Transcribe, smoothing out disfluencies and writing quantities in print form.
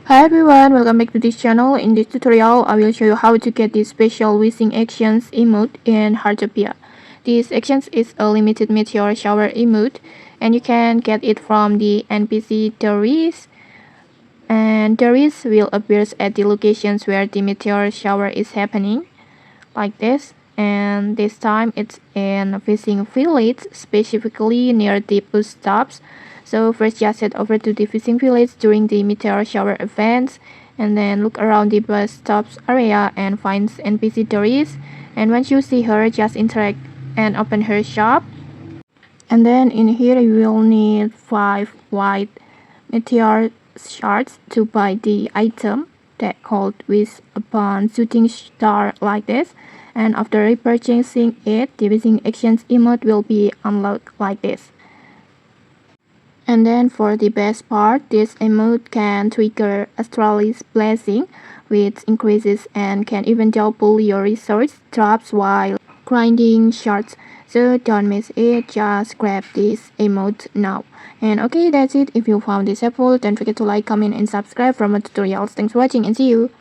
Hi everyone, welcome back to this channel. In this tutorial, I will show you how to get this Special Wishing Actions Emote in Heartopia. This actions is a limited Meteor shower emote, and you can get it from the NPC Doris. And Doris will appear at the locations where the Meteor shower is happening, like this. And this time it's in fishing village, specifically near the bus stops. So first just head over to the fishing village during the Meteor shower events, and then look around the bus stops area and find NPC Doris. And once you see her, just interact and open her shop. And then in here you will need 5 white Meteor Shards to buy the item that called with upon shooting star like this. And after repurchasing it, the wishing actions emote will be unlocked like this. And then for the best part, this emote can trigger Astralis Blessing, which increases and can even double your resource drops while grinding shards. So don't miss it, just grab this emote now. And okay, that's it. If you found this helpful, don't forget to like, comment, and subscribe for more tutorials. Thanks for watching and see you!